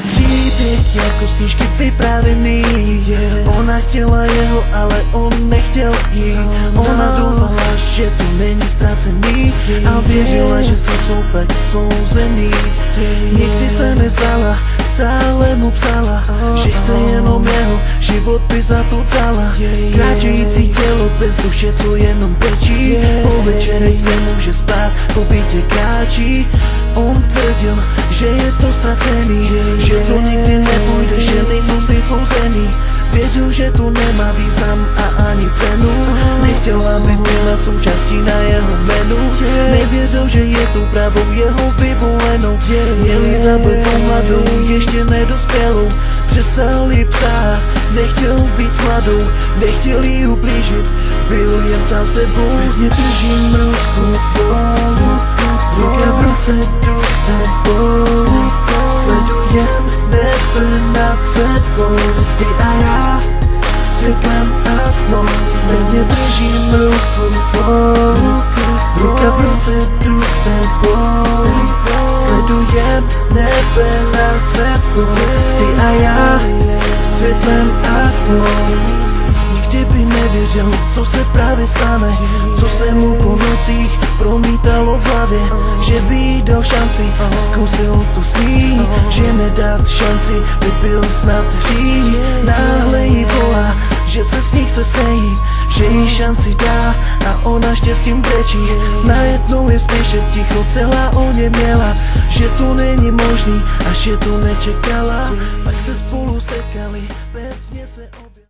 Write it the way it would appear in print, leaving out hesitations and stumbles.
Příběh jako z knížky vyprávěný. Ona chtěla jeho, ale on nechtěl jí. Ona doufala, že to není ztracený a věřila, že si jsou fakt souzený. Nikdy se nezdala, stále mu psala, že chce jenom jeho, život by za to dala. Kráčející tělo bez duše, co jenom pečí. Po večerech nemůže spát, po bytě kráčí. On tvrdil, že je to ztracený, že to nikdy nepůjde, že nejsou si souzený. Věřil, že to nemá význam a ani cenu. Nechtěl, aby byla součástí na jeho jménu. Nevěřil, že je to pravou jeho vyvolenou. Měli zablbou mladou, ještě nedospělou. Přestal jí psát, nechtěl být s mladou, nechtěl jí ublížit, byl jen za sebou. Pevně držím ruku tvou, ruka v ruce jdu s tebou. Sledujem nebe nad sebou, ty a já, světlem a tmou. Pevně držím ruku tvou, ruka v ruce jdu s tebou. Sledujem nebe nad sebou, ty a já, světlem a tmou. Nikdy by nevěřil, co se právě stane, co se mu po nocích promítalo v hlavě. Že by jí dal šanci, zkusil to s ní, že nedat šanci by byl snad hřích. Náhle jí volá, že se s ní chce sejít, že jí šanci dá a ona štěstím brečí. Najednou je slyšet ticho, celá oněměla, že to není možný a že to nečekala. Pak se spolu setkali, pevně se objevili.